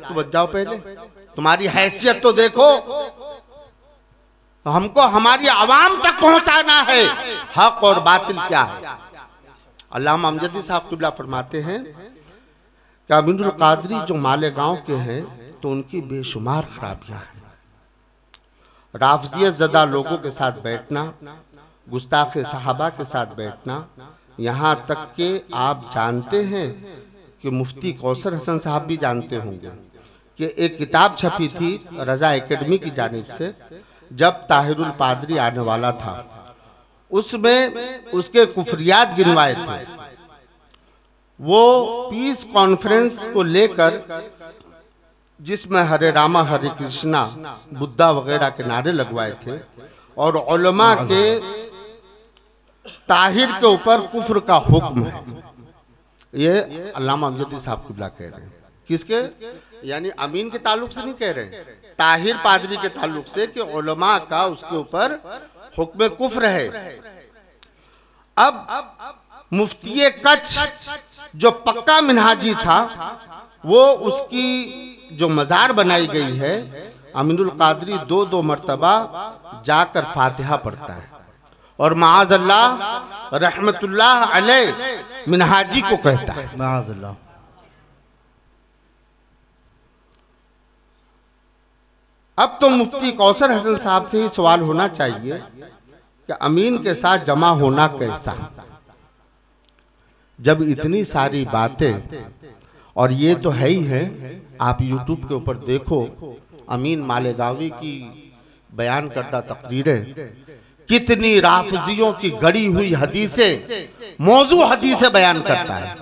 को बच जाओ, पहले तुम्हारी हैसियत तो देखो। तो हमको हमारी आवाम तक पहुंचाना है हक और बातिल क्या है। अल्लामा अमजदी साहब क़िबला फरमाते हैं कि अमीनुल कादरी जो मालेगांव के हैं तो उनकी बेशुमार खराबियां हैं। राफजियत ज़दा लोगों के साथ बैठना, गुस्ताखे सहाबा के साथ बैठना, यहाँ तक कि आप जानते हैं कि मुफ्ती कौसर हसन साहब भी जानते होंगे कि एक किताब छपी थी रजा एकेडमी की जानिब से, जब ताहिरुल पादरी आने वाला था, उसमें उसके कुफरियात गिनवाए थे। वो पीस कॉन्फ्रेंस को लेकर, जिसमें हरे रामा हरे कृष्णा बुद्धा वगैरह के नारे लगवाए थे, और उलमा के ताहिर के ऊपर कुफ्र का हुक्म है। ये अल्लामा अमजदी साहब क़िबला कह रहे हैं। किसके? यानी अमीन के ताल्लुक से नहीं कह रहे, ताहिर पादरी के ताल्लुक से, कि उलमा का उसके ऊपर हुक्म कुफ्र है। अब मुफ्ती कच्छ जो पक्का मिनहाजी था, वो उसकी जो मज़ार बनाई गई है, अमीनुल कादरी दो दो मर्तबा जाकर फातिहा पढ़ता है और माअज़ल्लाह रहमतुल्लाह अलैह मिनहाजी को कहता है। माअज़ल्लाह। अब तो मुफ्ती कौसर हसन साहब से ही सवाल होना चाहिए कि अमीन के साथ जमा होना कैसा, जब इतनी सारी बातें, और ये तो है ही है, आप यूट्यूब के ऊपर देखो अमीन मालेगावी की बयान करता तकरीरें, कितनी राफजियों की गड़ी हुई हदीसें, मौजू हदीसें बयान करता है,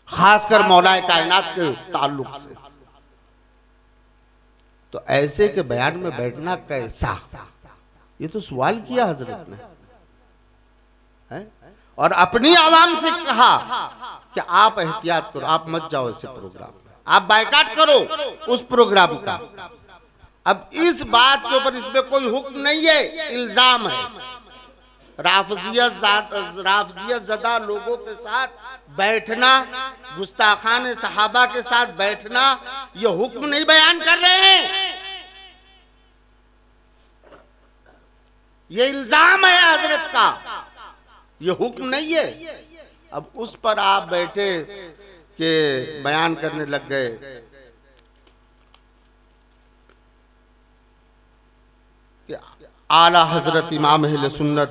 खासकर मौलाए कायनात के ताल्लुक से। तो ऐसे के बयान में बैठना कैसा, ये तो सवाल किया हजरत ने है? और अपनी आवाम से कहा कि आप एहतियात करो, आप मत जाओ ऐसे प्रोग्राम, आप बायकाट करो उस प्रोग्राम का। अब इस बात के ऊपर इसमें कोई हुक्म नहीं है, इल्जाम है। राफजियत ज़दा लोगों के साथ बैठना, गुस्ताखान सहाबा के साथ बैठना, ये हुक्म नहीं बयान कर रहे हैं, ये इल्जाम है हजरत का, ये हुक्म नहीं है। अब उस पर आप बैठे के बयान करने लग गए। आला हजरत इमाम अहले सुन्नत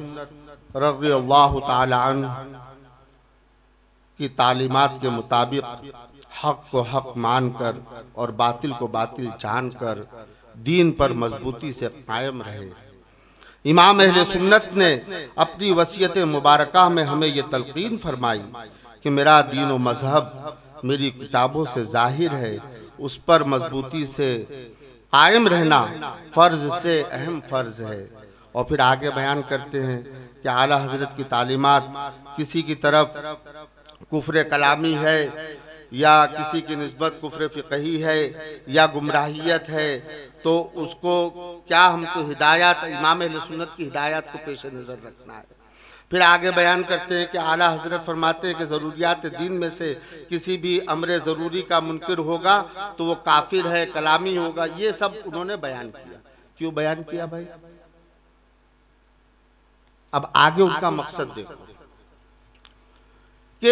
रज़ियल्लाहु ताला अन्हु की तालीमात के मुताबिक हक को हक मानकर और बातिल को बातिल जानकर दीन पर मजबूती से कायम रहे। इमाम अहले सुन्नत ने अपनी वसीयत मुबारका में हमें ये तलकीन फरमाई कि मेरा दीन व मजहब मेरी किताबों से जाहिर है, उस पर मजबूती से कायम रहना फ़र्ज से अहम फ़र्ज है। और फिर आगे बयान करते हैं कि आला हजरत की तालीमात किसी की तरफ कुफ्र कलामी है, या किसी की निस्बत कुफ्र फ़िक़ही है, या गुमराहियत है, तो उसको क्या हमको हिदायत, इमाम अहले सुन्नत की हिदायत को पेश नज़र रखना है। फिर आगे बयान करते हैं कि आला हजरत फरमाते हैं कि ज़रूरियात दीन में से किसी भी अमर ज़रूरी का मुनकिर होगा तो वो काफिर है, कलामी होगा। ये सब उन्होंने बयान किया। क्यों बयान किया भाई? अब आगे उनका मकसद देखो कि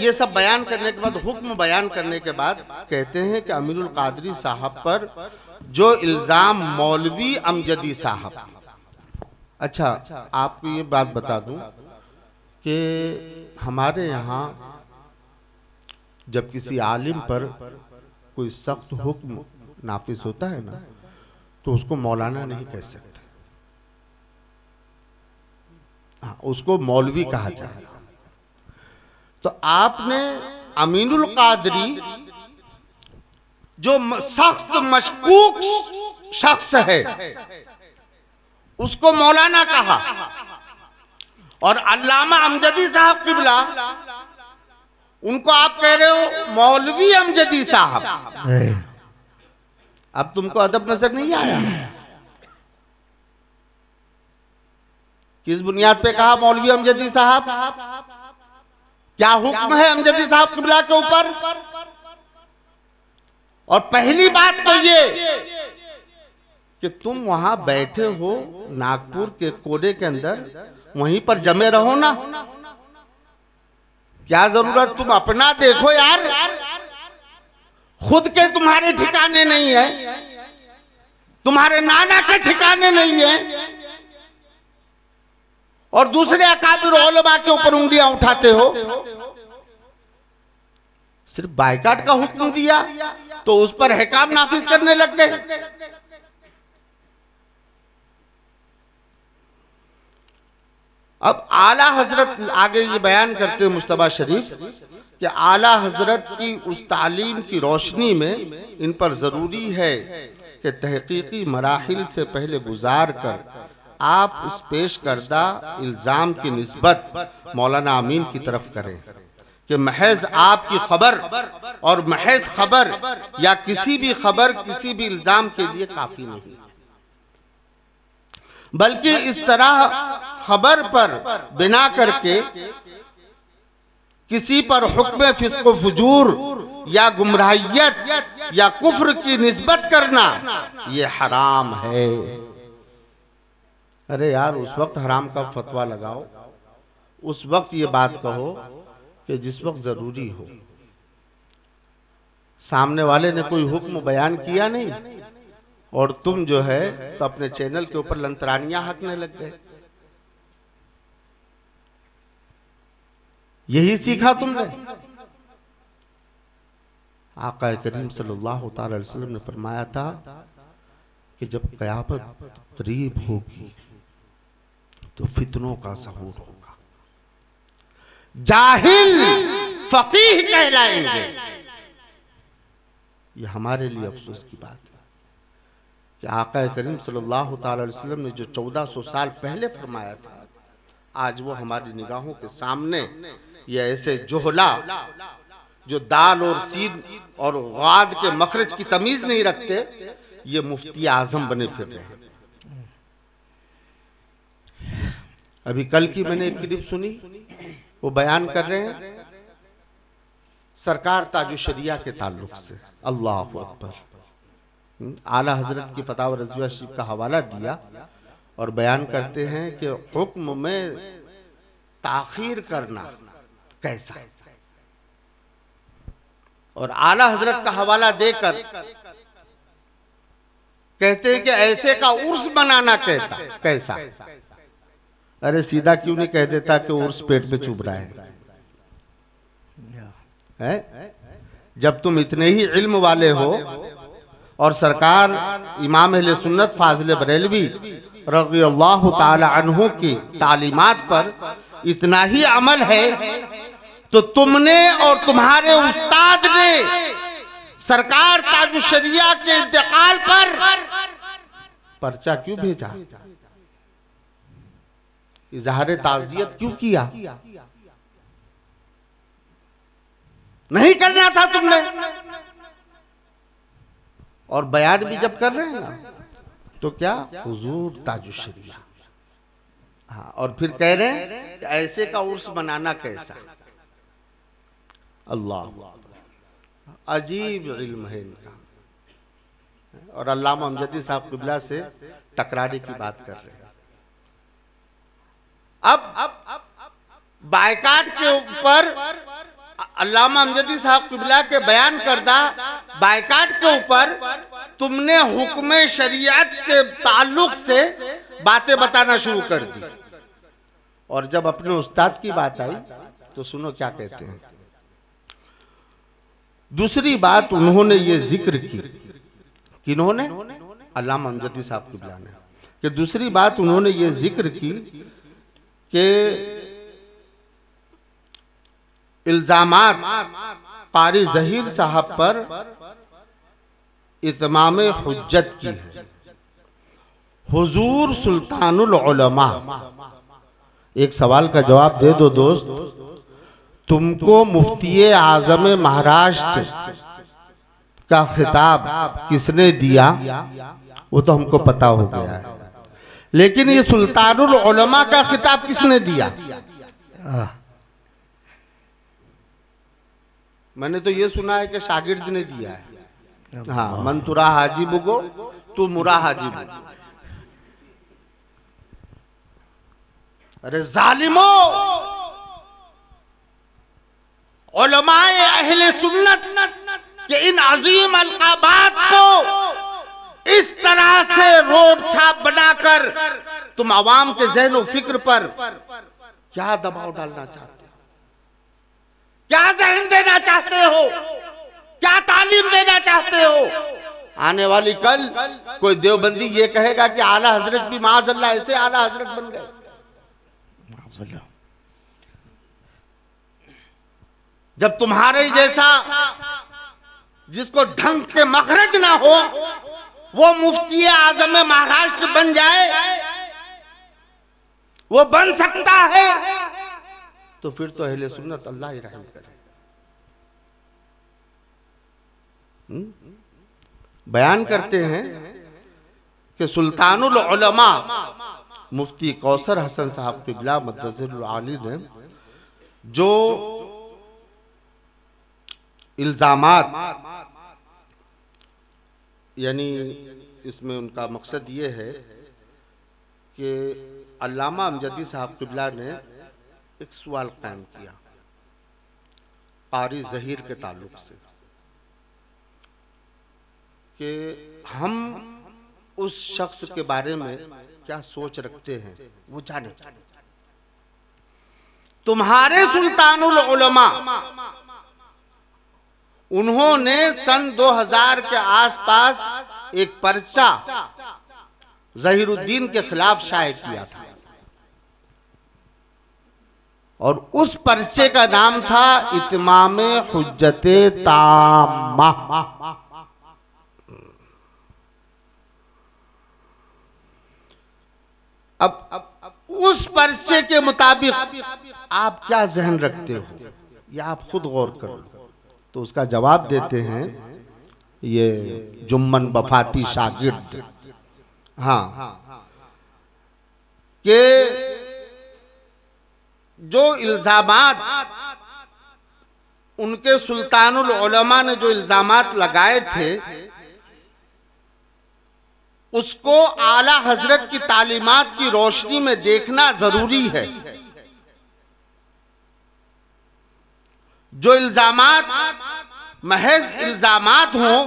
ये सब बयान करने के बाद, हुक्म बयान करने के बाद कहते हैं कि अमीरुल कादरी साहब पर जो इल्ज़ाम मौलवी अमजदी साहब, अच्छा आपको ये बात बता दूं कि हमारे यहाँ जब किसी आलिम पर कोई सख्त हुक्म नाफिज होता है ना, तो उसको मौलाना नहीं कह सकते, हाँ, उसको मौलवी कहा जाएगा। तो आपने अमीनुल कादरी जो सख्त मशकूक शख्स है उसको मौलाना कहा, और अल्लामा अमजदी साहब क़िबला उनको आप कह रहे हो मौलवी अमजदी साहब। अब तुमको अदब नजर नहीं आया? किस बुनियाद पे कहा मौलवी अमजदी साहब? क्या हुक्म है अमजदी साहब क़िबला के ऊपर? और पहली बात तो ये कि तुम वहां बैठे हो नागपुर के कोने के अंदर, वहीं पर जमे रहो ना। क्या जरूरत, तुम अपना देखो यार, खुद के तुम्हारे ठिकाने नहीं है, तुम्हारे नाना के ठिकाने नहीं है, और दूसरे अकाबिर उलमा के ऊपर उंगलियां उठाते हो। सिर्फ बायकाट का हुक्म दिया तो उस पर हिकाम नाफिज करने लग गए। अब आला हजरत आगे ये बयान करते हैं मुस्तफा शरीफ कि आला हजरत की उस तालीम की रोशनी में इन पर जरूरी है कि तहकीकी मराहिल से पहले गुजार कर आप उस पेश करदा इल्जाम की निस्बत मौलाना अमीन की तरफ करें कि महज आपकी खबर और महज खबर या किसी भी खबर किसी भी इल्जाम के लिए काफी नहीं, बल्कि इस तरह खबर पर बिना करके किसी पर हुक्म फिस्क व फुजूर या गुमराहियत या कुफ्र की निस्बत करना ये हराम है। अरे यार, उस वक्त हराम का फतवा लगाओ, उस वक्त ये बात कहो कि जिस वक्त जरूरी हो। सामने वाले ने कोई हुक्म बयान किया नहीं और तुम जो है तो अपने चैनल के ऊपर लंतरानियां हाँकने लग गए। यही सीखा तुमने। आका करीम सल्लल्लाहु अलैहि वसल्लम ने फरमाया था कि जब क़यामत करीब होगी तो फितनों का ज़हूर होगा, जाहिल फकीह कहलाएंगे। ये हमारे लिए अफसोस की बात है कि आका करीम सल्लल्लाहु अलैहि वसल्लम ने जो 1400 साल पहले फरमाया था, आज वो हमारी निगाहों के सामने ये ऐसे जोहला जो दाल और सीन और गाद के मखरज की तमीज नहीं रखते, ये मुफ्ती आजम बने फिर रहे हैं। अभी कल की मैंने एक क्लिप सुनी, वो बयान कर रहे हैं सरकार ताजुशरिया के ताल्लुक से। अल्लाह अकबर। आला हजरत की फतावा रज़विया शरीफ का हवाला दिया और बयान करते हैं कि हुक्म में ताखीर करना कैसा, और आला हजरत का हवाला देकर कहते हैं कि ऐसे का उर्स बनाना कैसा। अरे सीधा क्यों नहीं कह देता कि उर्स पेट पे चुभ रहा है? जब तुम इतने ही इल्म वाले हो और सरकार इमाम अहले सुन्नत फाजिल बरेलवी रज़ियल्लाहु ताला अन्हु की तालीमात पर इतना ही अमल है, तो तुमने और तुम्हारे उस्ताद ने सरकार ताजुशरिया के इंतकाल पर पर्चा क्यों भेजा, इजहार ताज़ियत क्यों किया? नहीं करना था तुमने। और बयान भी जब कर रहे हैं ना तो क्या हुजूर ताजुशरिया, हाँ, और फिर कह रहे हैं कि ऐसे का उर्स बनाना कैसा। अल्लाह, अजीब इल्म है इनका। और अल्लामा अमजदी साहब क़िबला से टकराने की बात कर रहे हैं। अब बायकाट के ऊपर अल्लामा अमजदी साहब क़िबला के बयान करदा बायकाट के ऊपर तुमने हुक्म शरीयत के ताल्लुक से बातें बताना शुरू कर दी, और जब अपने उस्ताद की बात आई तो सुनो क्या कहते हैं। दूसरी बात उन्होंने ये जिक्र की, किन्होंने? अल्लामा अमजदी साहब क़िबला ने, कि दूसरी बात उन्होंने ये जिक्र की कि इल्जामात कारी ज़हीर साहब पर इतमाम हुज्जत की है। हुजूर सुल्तानुल उलमा, एक सवाल का जवाब दे दो दोस्त, तुमको मुफ्ती आज़म महाराष्ट्र का खिताब किसने दिया वो तो हमको पता हो गया है, लेकिन ये सुल्तानुल उलमा का खिताब किसने दिया? मैंने तो ये सुना है कि शागिर्द ने दिया है। हाँ, मन तुरा हाजी बुगो तू मुरा हाजी बुगो। अरे जालिमो, उलमाए अहले सुन्नत के इन अजीम अलकाबात को इस तरह से रोड छाप बनाकर तुम आवाम के ज़हन फिक्र पर क्या दबाव डालना चाहते हो, क्या ज़हन देना चाहते हो, क्या तालीम देना चाहते हो? आने वाली कल कोई देवबंदी ये कहेगा कि आला हजरत भी माअज़ल्लाह ऐसे आला हजरत बन गए। जब तुम्हारे जैसा जिसको ढंग के मखरज ना हो वो मुफ्ती आजम महाराष्ट्र बन जाए, वो बन सकता है, तो फिर तो अहले सुन्नत अल्लाह ही रहम करे। बयान करते हैं कि सुल्तानुल उलमा मुफ्ती कौसर हसन साहब क़िबला मद्दज़िरुल आली ने जो इल्जामात, यानी इसमें उनका मकसद ये है कि अल्लामा अमजदी साहब क़िबला ने एक सवाल कायम किया क़ारी ज़हीर के ताल्लुक से कि हम उस शख्स के बारे में क्या सोच रखते हैं, वो जाने। तुम्हारे सुल्तानुल उलमा उन्होंने सन 2000 के आसपास एक पर्चा ज़हीरुद्दीन के खिलाफ शाये किया था और उस पर्चे का नाम था इत्माम हुज्जते ताम्मा। अब उस पर्चे के मुताबिक आप क्या ज़हन रखते हो, या आप खुद गौर कर लो। तो उसका जवाब देते हैं ये जुम्मन बफाती शागिर्द, हाँ, कि जो इल्जामात उनके सुल्तानुल उलमा ने जो इल्जामात लगाए थे उसको आला हजरत की तालीमात की रोशनी में देखना जरूरी है। जो इल्जामात महज इल्जामात हों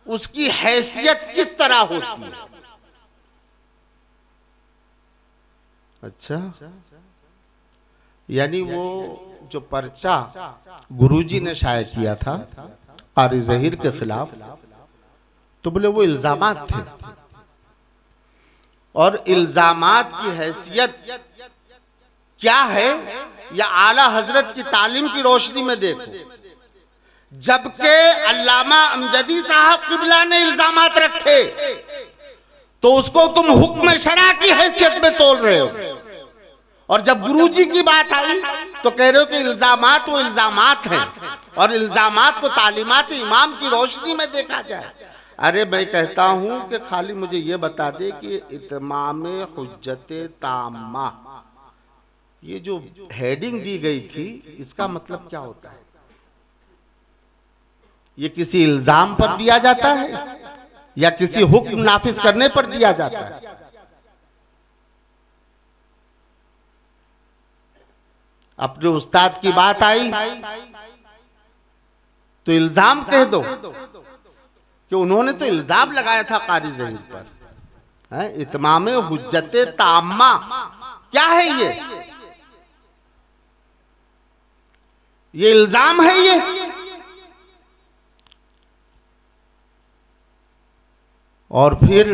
उसकी हैसियत किस तरह होती है। अच्छा, यानी वो जो पर्चा गुरुजी ने शाये किया था क़ारी ज़हीर के खिलाफ, तो बोले वो इल्जामात थे और इल्जामात की हैसियत क्या है या आला हजरत की तालीम की रोशनी में देखो। जबकि अल्लामा अमजदी साहब क़िबला ने इल्जामात रखे तो उसको तुम हुक्म शरा की हैसियत में तोल रहे हो, और जब गुरुजी की बात आई तो कह रहे हो कि इल्जामात वो इल्जामात हैं और इल्जामात को तालीमात इमाम की रोशनी में देखा जाए। अरे मैं कहता हूं कि खाली मुझे ये बता दे कि इत्माम हुज्जते ताम्मा ये जो हेडिंग दी गई थी इसका मतलब क्या होता है? ये किसी इल्जाम पर दिया जाता है या किसी हुक्म नाफिज करने पर दिया जाता है? अपने उस्ताद की बात आई तो इल्जाम कह दो कि उन्होंने तो इल्जाम लगाया था क़ारी ज़हीर पर। इत्माम हुज्जते ताम्मा क्या है ये इल्जाम है ये। और फिर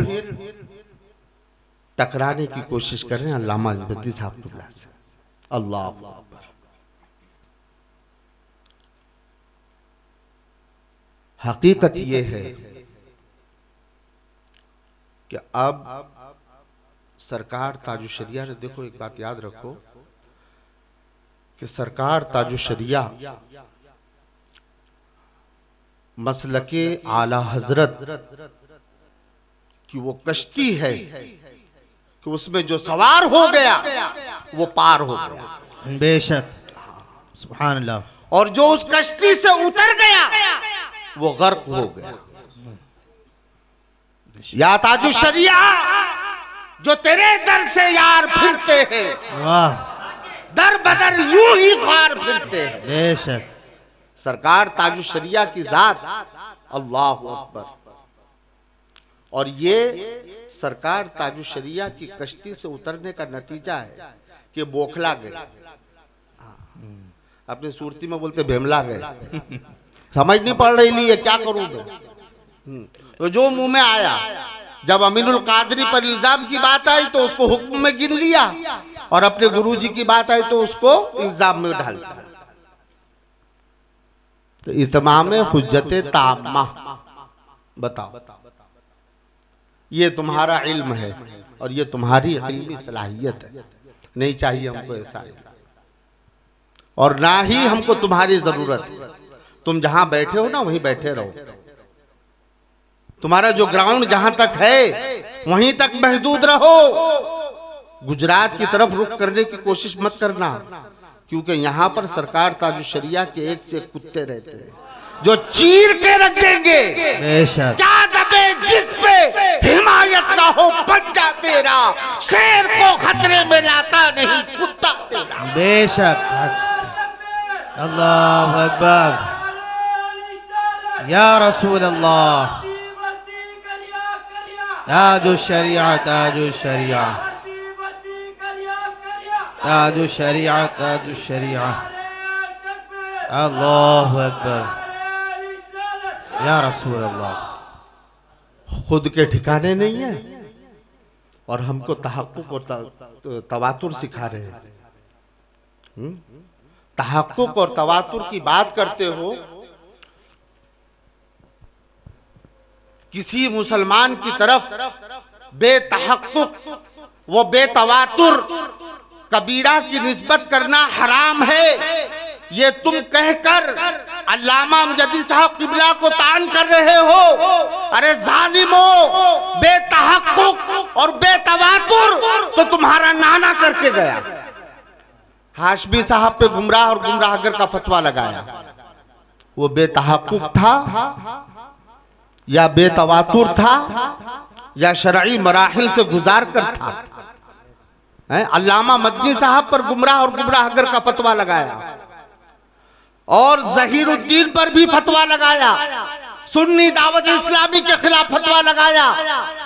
टकराने की कोशिश कर रहे हैं अल्लामा अमजदी साहब क़िबला से। अल्लाह अकबर। हकीकत ये है कि अब सरकार ताजुशरिया ने, देखो एक बात याद रखो कि सरकार ताजुशरिया मसलके आला हजरत कि वो कश्ती है कि उसमें जो सवार हो गया वो पार हो गया। बेशक, सुभान अल्लाह। और जो उस कश्ती से उतर गया वो गर्क हो गया। या ताजु शरिया जो तेरे दर से यार फिरते हैं, वाह, दर बदर यूं ही ख्वार फिरते हैं। बेशक। सरकार ताजु शरिया की जात, अल्लाह अकबर। और ये सरकार ताजु शरिया की कश्ती से उतरने का नतीजा है कि बोखला गए। अपनी सूरती में बोलते भेमला गए। समझ नहीं पड़ रही ली, क्या करूं मैं। तो जो मुंह में आया, जब अमीनुल कादरी पर इल्जाम की बात आई तो उसको हुक्म में गिन लिया, और अपने गुरुजी की बात आई तो उसको इल्जाम में डाल दिया। तो इतमाम हुज्जते ताम्मा, बताओ, ये तुम्हारा इल्म है और ये तुम्हारी इल्मी सलाहियत है। नहीं चाहिए हमको ऐसा, और ना ही हमको तुम्हारी जरूरत है। तुम जहां बैठे हो ना वहीं बैठे रहो। तुम्हारा जो ग्राउंड जहां तक है वहीं तक महदूद रहो। गुजरात की तरफ रुख करने की कोशिश मत करना, क्योंकि यहां पर सरकार ताजु शरिया के एक से एक कुत्ते रहते हैं जो चीर के रख देंगे। बेशक। क्या दबे जिस पे हिमायत का हो बच्चा तेरा, शेर को खतरे में लाता नहीं कुत्ता तेरा। बेशक। अल्लाह अकबर। या रसूल अल्लाह। ताजु शरिया, ताजु शरिया, ताजु शरिया, ताजु शरिया। अल्लाह अकबर। या रसूल अल्लाह। खुद के ठिकाने नहीं है और हमको तहक्कुक और तवातुर सिखा रहे हैं। तहक्कुक और तवातुर की बात करते हो। किसी मुसलमान की तरफ बेतहक्कुक वो बेतवातुर कबीरा की निस्बत करना हराम है, ये तुम कहकर अल्लामा अमजदी साहब किबला को तान कर रहे हो। अरे जालिमो, बेतहक्कुक और बेतवातुर तो तुम्हारा नाना करके गया। हाशमी साहब पे गुमराह और गुमराहगर का फतवा लगाया। वो बेतहक्कुक था या बेतवातुर था या शरई मराहिल से गुजार कर था। अल्लामा मदनी साहब पर गुमराह और गुमराहगर का फतवा लगाया, और जहीरुद्दीन पर भी फतवा लगाया, सुन्नी दावत इस्लामी के खिलाफ फतवा लगाया,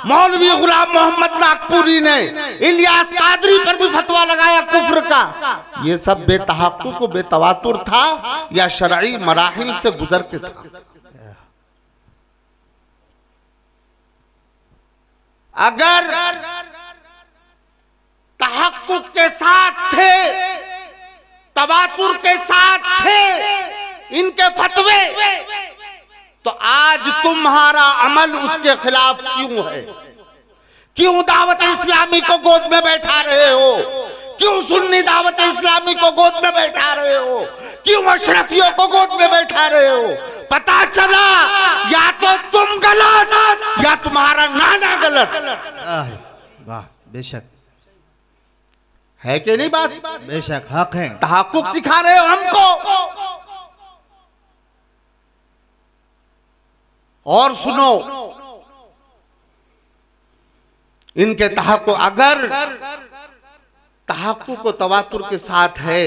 मौलवी गुलाम मोहम्मद नागपुरी ने इलियास कादरी पर भी फतवा लगाया कुफ्र का। ये सब बेतहक्कुक को बेतवातुर था या शरई मराहिल से गुजर के था। अगर तहक्कुक के साथ थे, तवातुर के साथ थे इनके फतवे, तो आज तुम्हारा अमल उसके खिलाफ क्यों है? क्यों दावत इस्लामी को गोद में बैठा रहे हो? क्यों सुन्नी दावत इस्लामी को गोद में बैठा रहे हो? क्यों अशरफियों को गोद में बैठा रहे हो? पता चला या तो तुम गलत या तुम्हारा नाना गलत। वाह, बेशक है कि नहीं बात? बेशक हक है। तहक्कुक सिखा रहे हो हमको। और सुनो, इनके तहक्कुक अगर तहक्कुक को तवातुर के साथ है,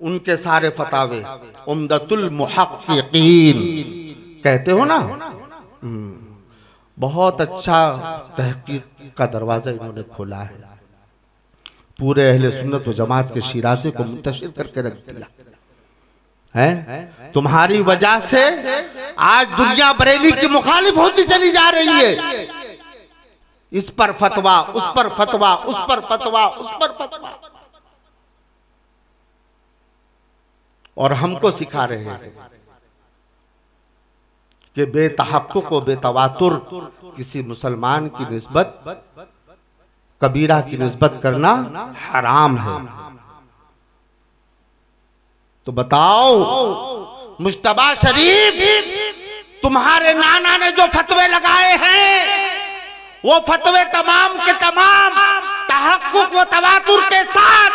उनके सारे फतावे उम्दतुल मुहक्किकीन कहते हो ना, बहुत अच्छा तहकीक का दरवाजा इन्होंने खोला है। पूरे अहले सुन्नत व जमात के शिराजे को मुंतशिर करके रख दिया है। तुम्हारी वजह से आज दुनिया बरेली की मुखालिफ होती चली जा रही है। इस पर फतवा, उस पर फतवा, उस पर फतवा, उस पर फतवा, और हमको सिखा रहे हैं कि बेतहक्कुक व बेतवातुर किसी मुसलमान की निस्बत, कबीरा की निस्बत करना हराम है। तो बताओ, मुश्तबा शरीफ तुम्हारे नाना ने जो फतवे लगाए हैं, वो फतवे तमाम के तमाम तहक्कुक व तवातुर के साथ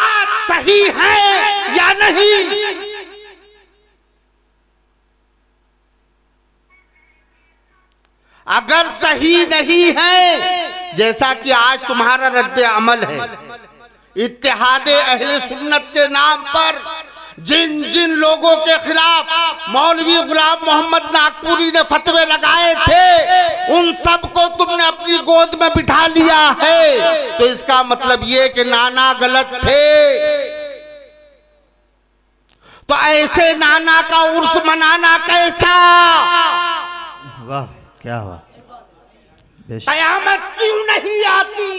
सही हैं या नहीं? अगर सही नहीं है, जैसा कि आज तुम्हारा रद्द अमल है, इत्तेहादे अहले सुन्नत के नाम पर जिन जिन लोगों के खिलाफ मौलवी गुलाम मोहम्मद नागपुरी ने फतवे लगाए थे, उन सबको तुमने अपनी गोद में बिठा लिया है। तो इसका मतलब ये कि नाना गलत थे। तो ऐसे नाना का उर्स मनाना कैसा? वाह, क्या हुआ? कयामत क्यों नहीं आती?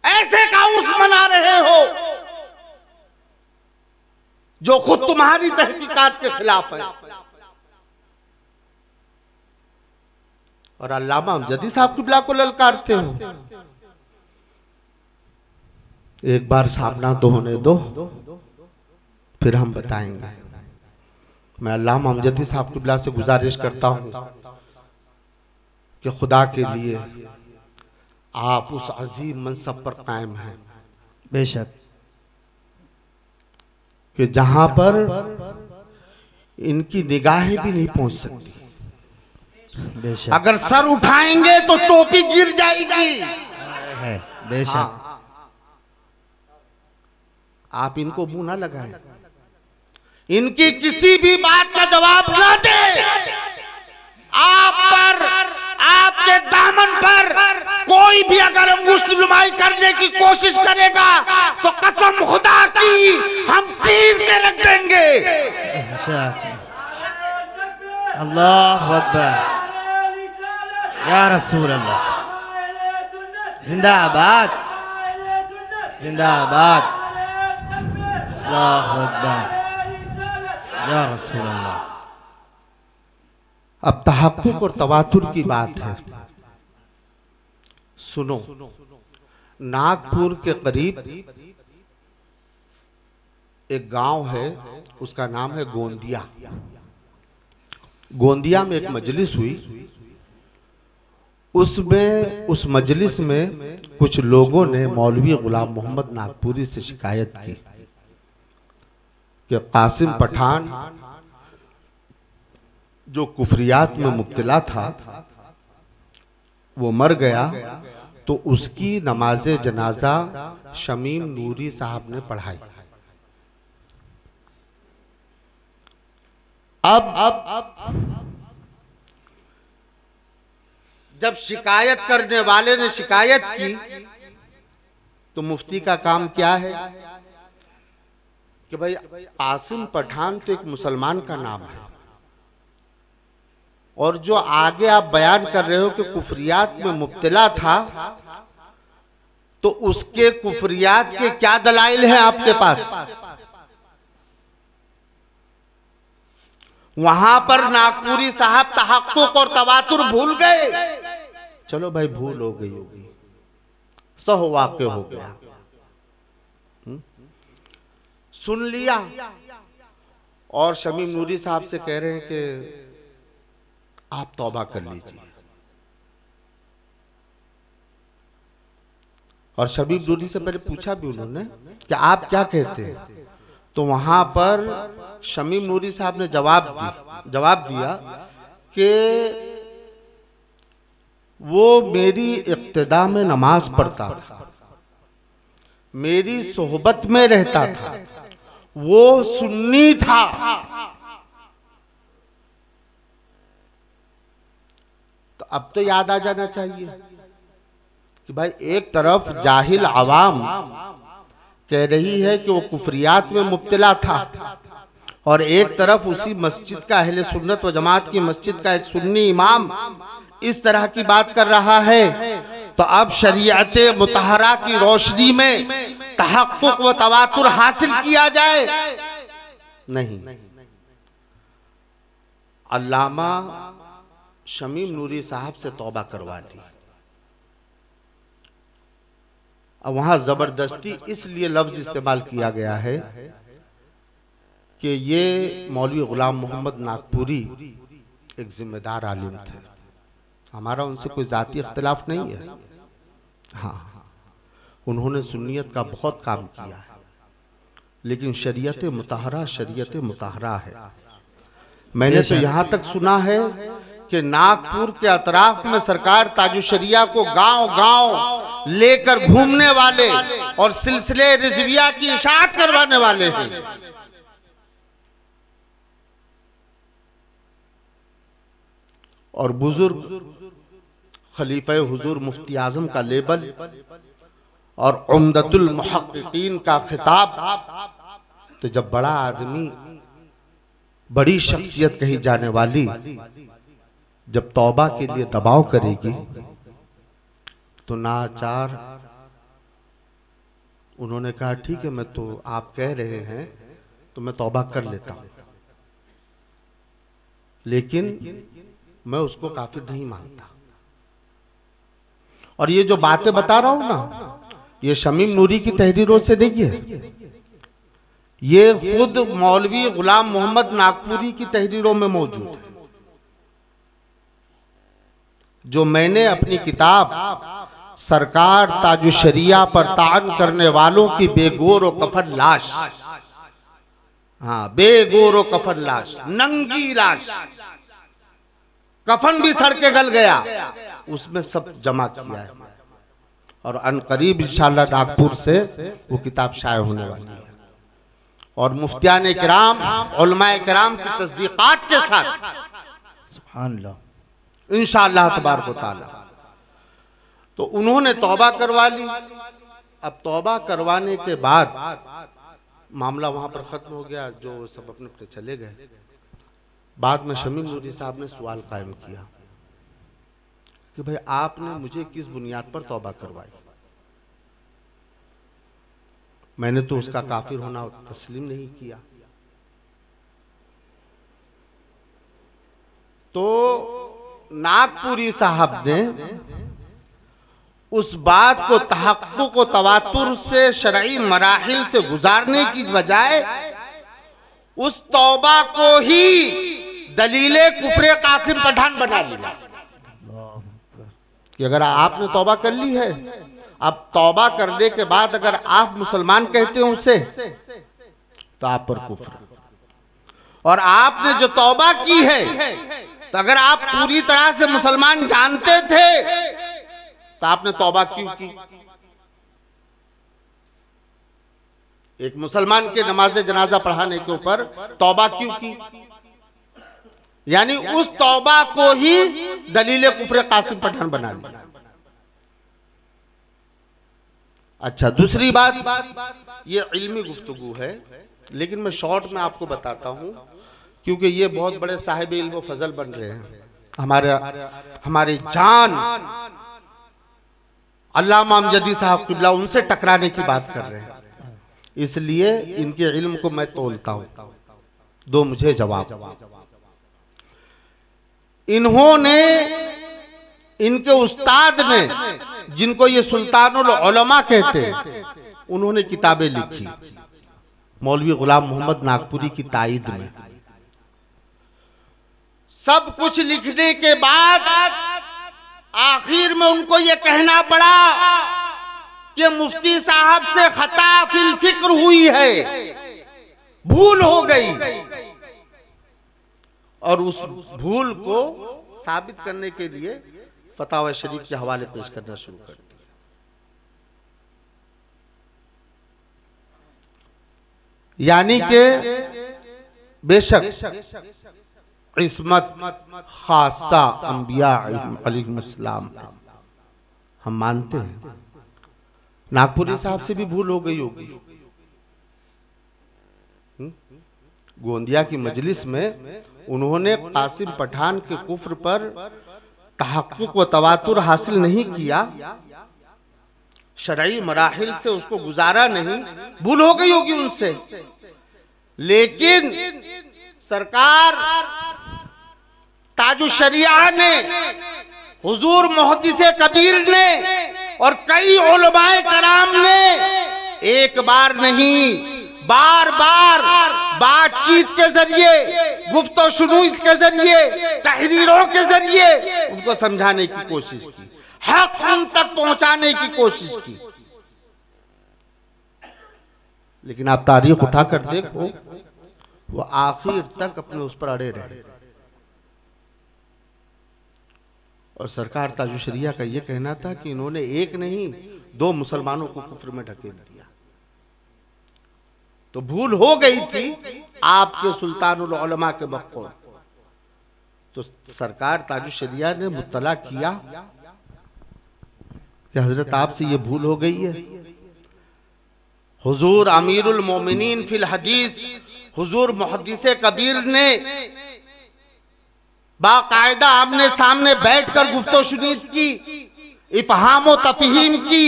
ऐसे का उर्स मना रहे हो जो खुद तुम्हारी तहकीकात के खिलाफ है। और अल्लामा अमजदी साहब किबला को ललकारते हो। एक बार सामना तो होने दो, फिर हम बताएंगे। मैं अल्लामा अमजदी साहब किबला से गुजारिश करता हूं कि खुदा के लिए आप उस अजीम मनसब पर कायम हैं, बेशक, कि जहां पर इनकी निगाहें भी नहीं पहुंच सकती। बेशक, अगर सर उठाएंगे तो टोपी गिर जाएगी। है, बेशक। हाँ। आप इनको मुंह ना लगाएं, इनकी किसी भी बात का जवाब ना दे। आप पर, आपके दामन पर कोई भी अगर अंगुष्ठनुमाई करने की कोशिश करेगा तो कसम खुदा की हम चीर के रख देंगे। अल्लाह अकबर, या रसूल अल्लाह, जिंदाबाद, जिंदाबाद, अल्लाह अकबर, या रसूल अल्लाह। अब तहक्कुक और तवातुर की बात है। सुनो, नागपुर के करीब एक गांव है, उसका नाम है गोंदिया। गोंदिया में एक मजलिस हुई। उस मजलिस में कुछ लोगों ने मौलवी गुलाम मोहम्मद नागपुरी से शिकायत की कि कासिम पठान जो कुफरियात में मुब्तला था वो मर गया, तो उसकी नमाजे जनाजा शमीम नूरी साहब ने पढ़ाई। अब जब शिकायत करने वाले ने शिकायत की तो मुफ्ती का काम क्या है कि भाई कासिम पठान तो एक मुसलमान का नाम है, और जो आगे आप बयान कर रहे हो कि कुफरियात में मुब्तला था, तो उसके कुफरियात के क्या दलाइल हैं आपके पास? वहां पर नागपुरी साहब तहक्कुक और तवातुर भूल गए। चलो भाई, भूल हो गई होगी, सह वाक़े हो गया, सुन लिया। और शमीम नूरी साहब से कह रहे हैं कि आप तौबा कर लीजिए। और शमीम नूरी से पहले पूछा भी उन्होंने कि आप क्या कहते हैं, तो वहां पर शमीम नूरी साहब ने जवाब दिया कि वो मेरी इक्तिदा में नमाज पढ़ता था, मेरी सोहबत में रहता था, वो सुन्नी था। तो अब तो याद आ जाना चाहिए कि भाई एक तरफ जाहिल आवाम कह रही है कि वो कुफरियात में मुब्तला था, और एक तरफ उसी मस्जिद का अहले सुन्नत व जमात की मस्जिद का एक सुन्नी इमाम इस तरह की बात कर रहा है। तो अब शरीयत मुतहरा की रोशनी में तहक्कुक व तवातुर हासिल किया जाए? नहीं। अल्लामा शमीम नूरी साहब से तौबा करवा ली। अब वहां जबरदस्ती इसलिए लफ्ज इस्तेमाल किया गया है कि ये मौलवी गुलाम मोहम्मद नागपुरी एक जिम्मेदार आलिम थे, हमारा उनसे कोई जाती इख्तिलाफ नहीं है। हाँ, उन्होंने सुन्नियत का बहुत काम किया है, लेकिन शरीयत मुतहरा है। मैंने तो यहाँ तक सुना है कि नागपुर के अतराफ में सरकार ताजुशरिया को गांव-गांव लेकर घूमने वाले और सिलसिले रिजविया की इशाअत करवाने वाले हैं। और बुजुर्ग खलीफा हुजूर मुफ्ती आजम का लेबल और उम्दतुल मुहक्किकीन का खिताब, तो जब बड़ा आदमी, बड़ी शख्सियत कही जाने वाली जब तौबा के लिए दबाव करेगी तो नाचार उन्होंने कहा ठीक है, मैं तो आप कह रहे हैं तो मैं तौबा कर लेता हूं, लेकिन मैं उसको काफिर नहीं मानता। और ये जो बातें बता रहा हूं ना, ये शमीम नूरी की तहरीरों से नहीं है, ये खुद मौलवी गुलाम मोहम्मद नागपुरी की तहरीरों में मौजूद है, जो मैंने अपनी किताब सरकार ताजुशरिया पर तान करने वालों की बेगोर व कफन लाश, हाँ बेगोर व कफन लाश, नंगी लाश, कफन भी सड़ के गल गया, उसमें सब जमा किया है। और अनकरीब इंशाअल्लाह नागपुर से वो किताब शाये होने वाली है और मुफ्तियान किराम, उलमाए किराम की तस्दीकात के साथ सुभान अल्लाह इंशाअल्लाह तबारक व तआला। तो उन्होंने तौबा करवा ली। अब तौबा करवाने के बाद मामला वहां पर खत्म हो गया, जो सब अपने अपने चले गए। बाद में शमीम नूरी साहब ने सवाल कायम किया कि भाई आपने मुझे किस बुनियाद पर तौबा करवाई? मैंने तो उसका काफिर होना तस्लीम नहीं किया। तो नागपुरी साहब ने उस बात को तहक्कुक व तवातुर से शरई मराहिल से गुजारने की बजाय उस तौबा को ही दलीले कुफरे कासिम पठान बना लिया कि अगर आपने तौबा कर ली है, अब तौबा करने के बाद अगर आप मुसलमान कहते हो उसे, तो आप पर कुफ्र, और आपने जो तौबा की है, तो अगर आप पूरी तरह से मुसलमान जानते थे तो आपने तौबा क्यों की? एक मुसलमान के नमाज जनाजा पढ़ाने के ऊपर तौबा क्यों की? यानी उस तौबा को ही दलील कुफ्र कासिम पठान बना लिया। अच्छा, दूसरी बात, ये इल्मी गुफ्तगू है, लेकिन मैं शॉर्ट में आपको बताता हूं, क्योंकि ये बहुत बड़े साहिब इल्म फजल बन रहे हैं। हमारे जान अल्लामा अमजदी साहब किबला उनसे टकराने की बात कर रहे हैं, इसलिए इनके इल्म को मैं तोलता हूं। दो मुझे जवाब। इन्होंने, इनके उस्ताद ने, जिनको ये सुल्तानुल उलमा कहते हैं, उन्होंने किताबें लिखी मौलवी गुलाम मोहम्मद नागपुरी की ताईद में। सब कुछ लिखने के बाद आखिर में उनको ये कहना पड़ा कि मुफ्ती साहब से खता फिल फिक्र हुई है, भूल हो गई, और उस भूल को साबित करने के लिए फतावा शरीफ के हवाले पेश करना शुरू कर दिया। यानी कि बेशक इस्मत खासा अंबिया अलैहिस्सलाम हम मानते हैं, नागपुरी साहब से भी भूल हो गई होगी। गोंदिया की मजलिस में उन्होंने कासिम पठान के कुफ्र पर तहक्कुक व तवातुर हासिल नहीं किया, शरई मराहिल से उसको गुजारा नहीं, भूल हो गई होगी उनसे। लेकिन सरकार ताजुशरिया ने, हुजूर मुहद्दिसे कबीर ने और कई उलमाए कराम ने एक बार नहीं, बार बार बातचीत के जरिए, गुफ्तो शुनूद के जरिए, तहरीरों के जरिए उनको समझाने की कोशिश की, हक उन तक पहुंचाने की कोशिश की। लेकिन आप तारीख उठाकर देखो वो आखिर तक अपने उस पर अड़े रहे। और सरकार ताजुल शरिया का यह कहना था कि इन्होंने एक नहीं 2 मुसलमानों को कुफ्र में ढकेल दिया। तो भूल हो गई थी आपके सुल्तानुल उलमा के वक्त को। तो सरकार ताजुल शरिया ने मुत्तला किया कि हजरत आपसे ये भूल हो गई है। हुजूर अमीरुल मोमिनीन फिल हदीस हुजूर मुहद्दिसे कबीर ने बाकायदा आमने सामने बैठकर गुफ्तो शुनीद की, इफहाम व तफहीम की,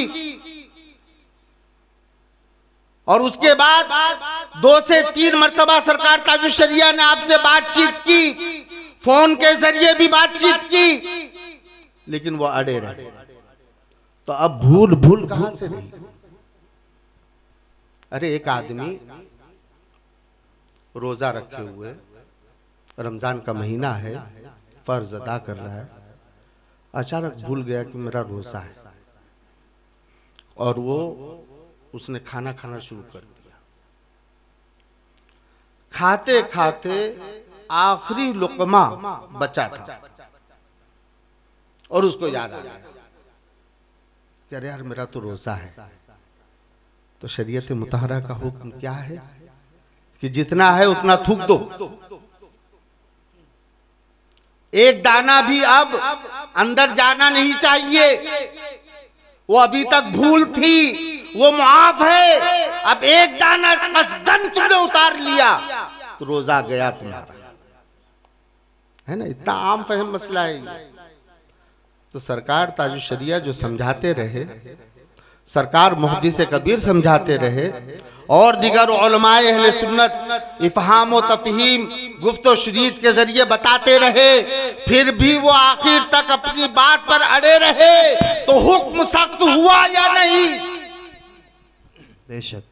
और उसके बाद 2 से 3 मरतबा सरकार ताजुल शरिया ने आपसे बातचीत की, फोन के जरिए भी बातचीत की, लेकिन वो अड़े रहे। तो अब भूल कहां से रही? अरे एक आदमी रोजा रखे हुए, रमजान का महीना है, फर्ज अदा कर रहा है, अचानक भूल गया कि मेरा रोजा है, और वो उसने खाना खाना शुरू कर दिया। खाते खाते आखिरी लुकमा बचा था और उसको याद आ गया कि अरे यार मेरा तो रोजा है। तो शरीयत मुतहरा का हुक्म क्या है कि जितना है उतना थूक दो, एक दाना भी अब अंदर जाना नहीं चाहिए। वो अभी तक भूल थी, वो मुआफ है। अब एक दाना कसदन तुमने उतार लिया तो रोजा गया तुम्हारा, है ना। इतना आम फहम मसला है ये। तो सरकार ताजुल शरिया जो समझाते रहे, सरकार मुहद्दिस कबीर समझाते रहे, और दिगर उलमाए अहले सुन्नत इफहाम व तफहीम गुफ्तो शुनीद के जरिए बताते रहे, फिर भी वो आखिर तक अपनी बात पर अड़े रहे। तो हुक्म सख्त हुआ या नहीं? बेशक।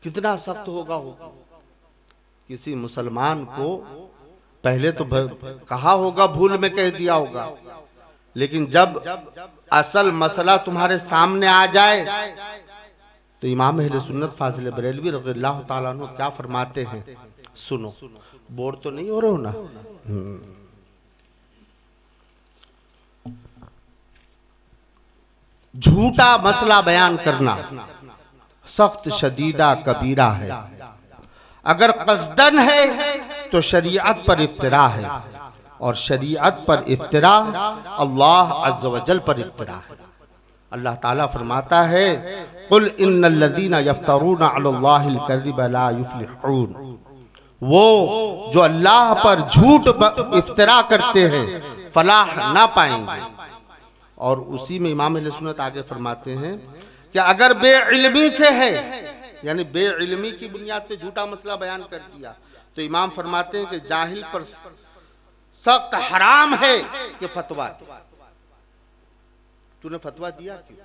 कितना सख्त होगा किसी मुसलमान को पहले तो कहा होगा, भूल में कह दिया होगा, लेकिन जब असल मसला तुम्हारे सामने आ जाए तो इमाम अहले सुन्नत फाजिल बरेलवी रज़ियल्लाहु ताला अन्हु क्या फरमाते हैं, सुनो। बोर तो नहीं हो रहे हो ना? झूठा मसला बयान करना सख्त शदीदा कबीरा है। अगर कसदन है तो शरीयत पर इफ्तिरा है, और शरीयत पर इफ्तिरा अल्लाह अज़्ज़ व जल पर इफ्तिरा है। अल्लाह ताला फरमाता है, कुल इन्नल लज़ीना यफ्तरूना अलल्लाहिल कज़िब ला युफ्लिहून। वो जो अल्लाह पर झूठ इफ्तिरा करते हैं फलाह ना पाएंगे। और उसी में इमाम अहले सुन्नत आगे फरमाते हैं कि अगर बेइल्मी से है, यानी बेइल्मी की बुनियाद पे झूठा मसला बयान कर दिया, तो इमाम फरमाते हैं कि जाहिल पर सख्त हराम है कि फतवा दे। तूने फतवा दिया क्यों?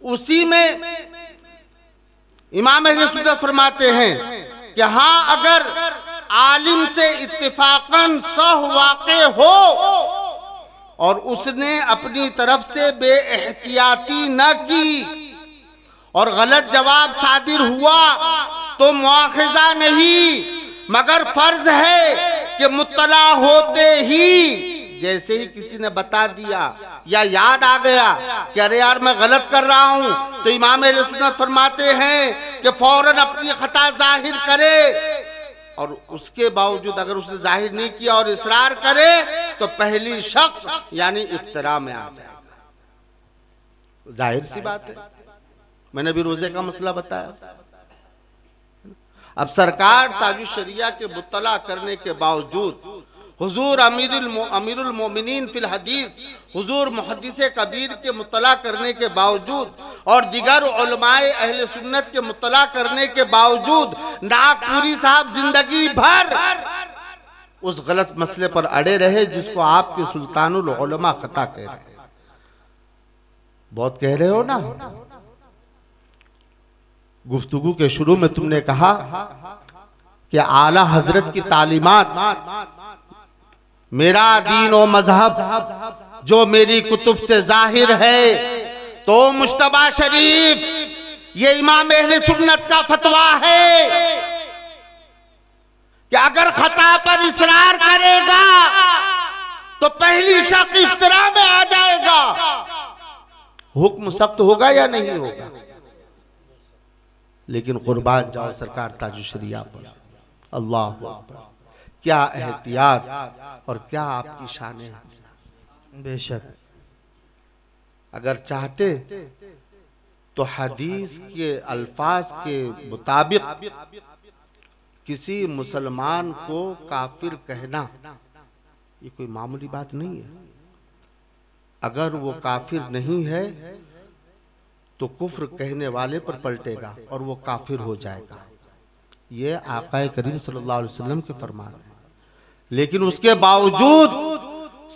उसी में इमाम अहले सुन्नत फरमाते हैं कि हाँ, अगर आलिम से इत्तिफाकन सह वाक़े हो और उसने अपनी तरफ से बेएहतियाती न की और गलत जवाब सादिर हुआ तो मुआखिजा नहीं, मगर फर्ज है कि मुत्तला होते ही, जैसे ही किसी ने बता दिया या याद आ गया कि अरे यार मैं गलत कर रहा हूं, तो इमाम अहले सुन्नत फरमाते हैं कि फौरन अपनी खता जाहिर करे, और उसके बावजूद अगर उसने जाहिर नहीं किया और इसरार करे तो पहली शक यानी इफ्तिरा में आ जाए। जाहिर सी बात है। मैंने भी रोजे का मसला बताया। अब सरकार ताजुल शरिया के मुत्तला करने के बावजूद, हुजूर अमीरुल मोमिनीन फिल हदीस हुजूर मुहद्दिसे कबीर के मुत्तला करने के बावजूद और दिगर उलमाए अहले सुन्नत के मुत्तला करने के बावजूद नागपुरी साहब जिंदगी भर उस गलत मसले पर अड़े रहे जिसको आपके सुल्तानुल उलमा खता कह रहे हैं। बहुत कह रहे हो ना। गुफ्तगू के शुरू में तुमने कहा कि आला हजरत की तालीमात, मेरा दीन और मजहब जो मेरी कुतुब से जाहिर है, तो मुश्तबा शरीफ ये इमाम अहले सुन्नत का फतवा है कि अगर खता पर इसरार करेगा तो पहली शक इफ्तरा में आ जाएगा। हुक्म सख्त होगा या नहीं होगा? लेकिन कुर्बान जाओ सरकार ताजुल शरिया पर। अल्लाह अकबर, क्या एहतियात और क्या आपकी शान है। बेशक अगर चाहते तो हदीस के अल्फाज के मुताबिक किसी मुसलमान को काफिर कहना ये कोई मामूली बात नहीं है। अगर वो काफिर नहीं है तो कुफ्र कहने वाले पर पलटेगा और वो काफिर हो जाएगा। ये आक़ाए करीम सल्लल्लाहु अलैहि वसल्लम के फरमान है। लेकिन उसके बावजूद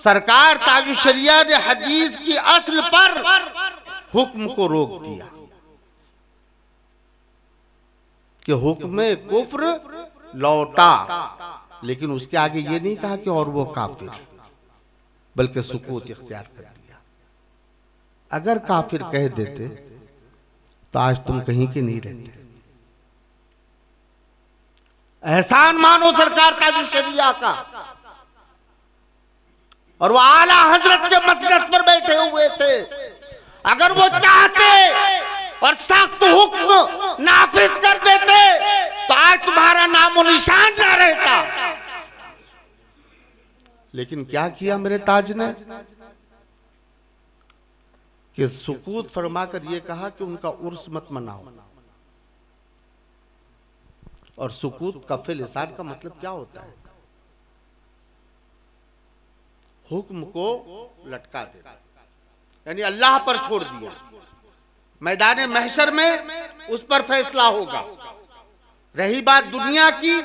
सरकार ताजुल शरिया ने हदीस की अस्ल पर हुक्म को रोक दिया कि हुक्म कुफ्र लौटा, लेकिन उसके आगे ये नहीं कहा कि और वो काफिर, बल्कि सुकूत इख्तियार कर दिया। अगर काफिर कह देते तो आज तुम कहीं के नहीं रहते। एहसान मानो सरकार ताजुल शरिया का। और वो आला हजरत के मसनद पर बैठे हुए थे। अगर वो चाहते और सख्त हुक्म नाफिज कर देते तो आज तुम्हारा नामो निशान ना रहता। लेकिन क्या किया मेरे ताज ने कि सुकूत फरमाकर ये कहा कि उनका उर्स मत मनाओ। और सुकूत कफ़े लिसान का मतलब क्या होता है? हुक्म को लटका दे, यानी अल्लाह पर छोड़ दिया। मैदान महशर में उस पर फैसला होगा। रही बात दुनिया की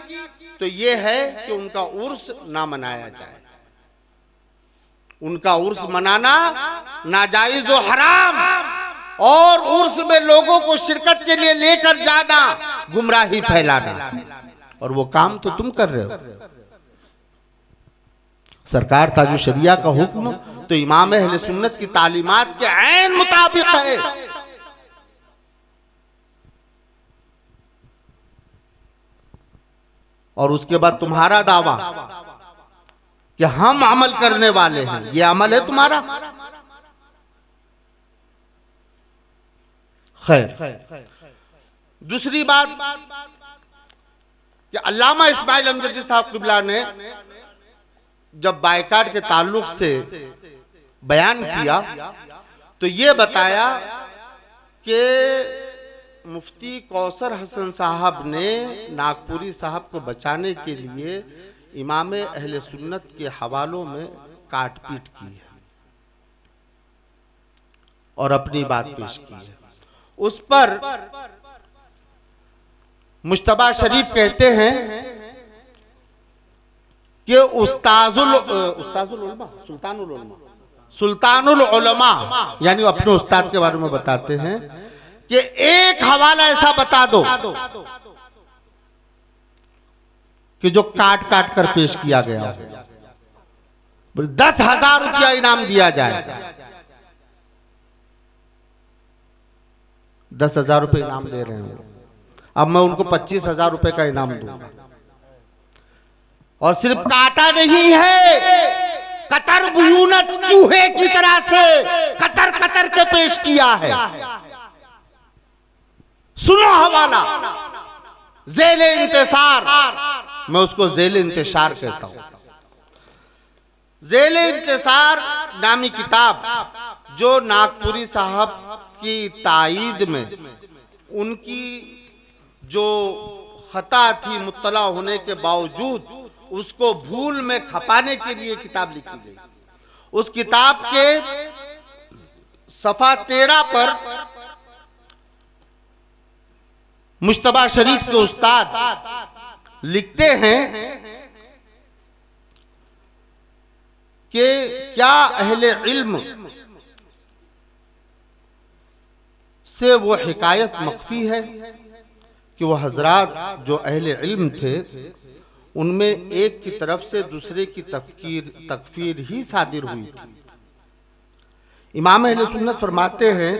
तो यह है कि उनका उर्स ना मनाया जाए। उनका उर्स मनाना नाजायज व हराम, और उर्स में लोगों को शिरकत के लिए लेकर जाना गुमराही फैलाना, और वो काम तो तुम कर रहे हो। सरकार ताजुल शरिया का हुक्म तो इमाम अहले सुन्नत की तालीमात के ऐन मुताबिक है। और उसके बाद तुम्हारा दावा कि हम अमल करने वाले हैं, ये अमल है तुम्हारा? खैर, दूसरी बात कि अल्लामा इस्माइल अमजदी साहब किबला ने जब बायकाट के ताल्लुक से बयान किया तो ये बताया कि मुफ्ती कौसर हसन साहब ने नागपुरी साहब को बचाने के लिए इमाम अहले सुन्नत के हवालों में काटपीट की है और अपनी बात पेश की है। उस पर मुश्तबा शरीफ कहते हैं कि सुल्तानुल उलमा यानी अपने उस्ताद के बारे में बताते हैं कि एक हवाला ऐसा बता दो कि जो काट काट कर पेश किया गया, 10,000 रुपया इनाम दिया जाए। 10,000 रुपये इनाम दे रहे हैं। अब मैं उनको 25,000 रुपए का इनाम दूंगा। और सिर्फ काटा नहीं है, कतर बुयूनत चूहे की तरह से कतर कतर के पेश किया है। सुनो हवाला, ज़ेले इंतशार, मैं उसको ज़ेले इंतशार कहता हूं। ज़ेले इंतशार नामी किताब जो नागपुरी साहब की ताईद में उनकी जो खता थी मुत्तला होने के बावजूद उसको भूल में खपाने के लिए किताब लिखी गई। उस किताब के सफा 13 पर मुश्तबा शरीफ के उस्ताद लिखते हैं कि क्या अहले इल्म से वो हिकायत मख्फी है कि वो हजरात जो अहले इल्म थे उनमें एक की तरफ से दूसरे की तकफीर ही सादिर हुई थी। इमाम अहले सुन्नत फरमाते हैं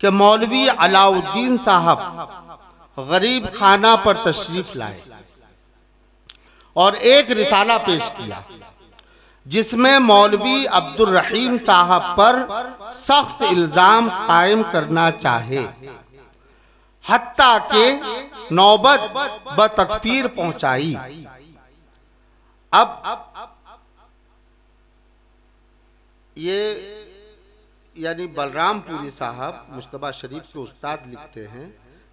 कि मौलवी अलाउद्दीन साहब गरीब खाना पर तशरीफ लाए और एक रिसाला पेश किया जिसमें मौलवी अब्दुल रहीम साहब पर सख्त इल्जाम कायम करना चाहे, हत्ता के नौबत बतकफीर पहुंचाई। अब ये यानी बलरामपुरी साहब मुश्तबा शरीफ के उस्ताद लिखते हैं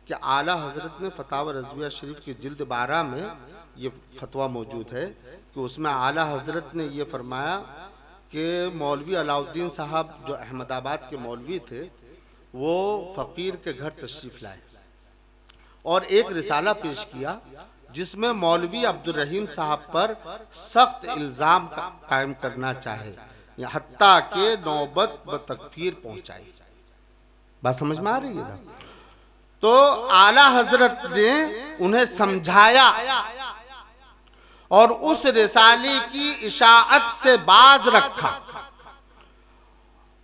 कि आला हजरत ने फतावा रज़विया शरीफ की जिल्द 12 में ये फतवा मौजूद है कि उसमें आला हजरत ने ये फरमाया कि मौलवी अलाउद्दीन साहब जो अहमदाबाद के मौलवी थे वो फ़कीर के घर तशरीफ़ लाए और एक रिसाला पेश किया जिसमें मौलवी अब्दुल रहीम साहब पर सख्त इल्ज़ाम कायम करना चाहे, हत्ता के नौबत व तकफीर पहुंचाई। बात समझ में आ रही है ना? तो आला हजरत ने उन्हें समझाया और उस रिसाले की इशाअत से बाज रखा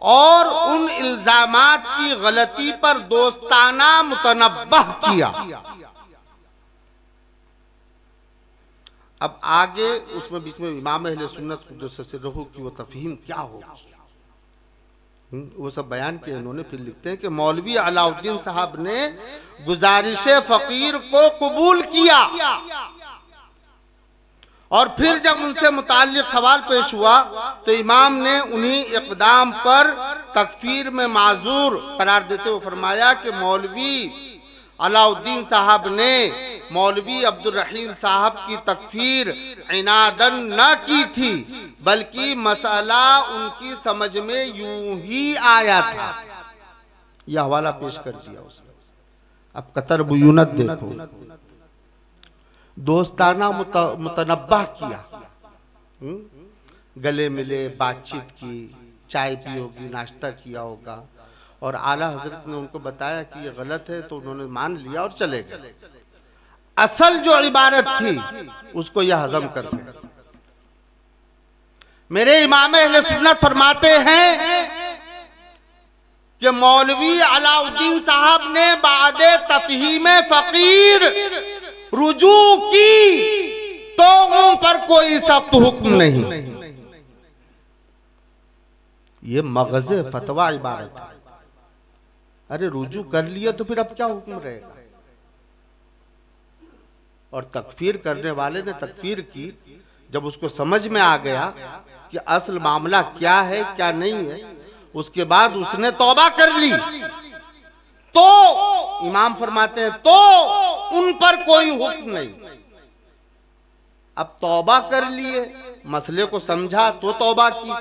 और उन इल्जामात की गलती पर दोस्ताना मुतनब्बह किया। अब आगे उसमें बीच में इमाम अहले सुन्नत से रहू की वो तफहीम क्या होगी वो सब बयान किया इन्होंने। फिर लिखते हैं कि मौलवी अलाउद्दीन साहब ने गुजारिश फकीर को कबूल किया और फिर जब उनसे मुताल्लिक सवाल पेश हुआ तो इमाम ने उन्हीं इक़दाम पर तकफीर में माजूर करार देते हुए फरमाया कि मौलवी अलाउद्दीन साहब ने मौलवी अब्दुल रहीम साहब की तकफीर इनादन न की थी, बल्कि मसला उनकी समझ में यूं ही आया था। यह हवाला पेश कर दिया उसने। अब कतर बुयूनत देखो, दोस्ताना मुतनब्बह किया, गले मिले, बातचीत की, चाय पी होगी, नाश्ता किया होगा और आला हजरत ने उनको बताया कि ये गलत है तो उन्होंने मान लिया और चले गए। असल जो इबारत थी उसको यह हजम कर गए। मेरे इमाम अहले सुन्नत फरमाते हैं कि मौलवी अलाउद्दीन साहब ने बादे तफहीम फकीर रुजू की तो उन पर कोई सख्त हुक्म नहीं। ये मगज़े फतवा इबारत है। अरे रुजू कर लिया तो फिर अब क्या हुक्म रहेगा? और तकफीर करने वाले ने तकफीर की, जब उसको समझ में आ गया कि असल मामला क्या है क्या नहीं है, उसके बाद उसने तौबा कर ली तो इमाम फरमाते हैं तो उन पर कोई हुक्म नहीं। अब तौबा कर लिए, मसले को समझा तो तौबा की,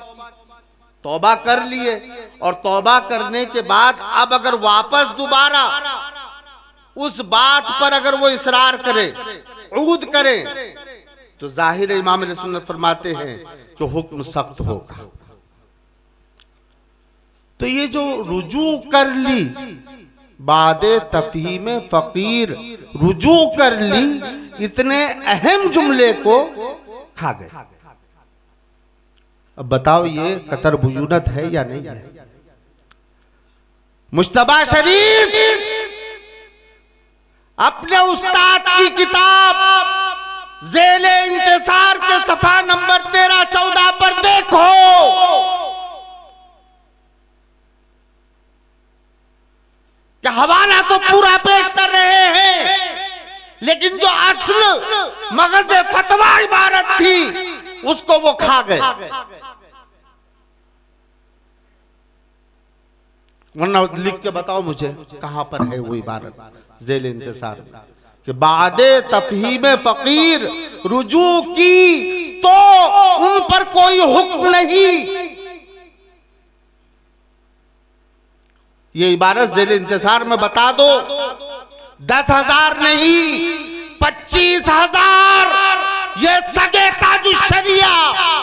तौबा कर लिए और तौबा करने के बाद अब अगर वापस दोबारा उस बात पर अगर वो इसरार करे, उद करे, तो जाहिर इमाम अहले सुन्नत फरमाते हैं कि हुक्म सख्त होगा। तो ये जो रुजू कर ली, बादे तफहीम फकीर रुजू कर ली, इतने अहम जुमले को खा गए। अब बताओ ये कतर बुयूनत है या नहीं है? मुश्तबा शरीफ अपने उस्ताद की किताब ज़ेले इंतसार के सफा नंबर 13-14 पर देखो, कि हवाला तो पूरा पेश कर रहे हैं लेकिन जो असल मगज़े फतवा इबारत थी उसको वो खा गए। वरना लिख के बताओ मुझे कहां पर है वो इबारत ज़ेल इंतसार कि बादे तफहीम फकीर रुजू की तो उन पर कोई हुक्म नहीं। ये इबारत ज़ेल इंतसार में बता दो, 10,000 नहीं 25,000 ये सगे ताजुश्शरिया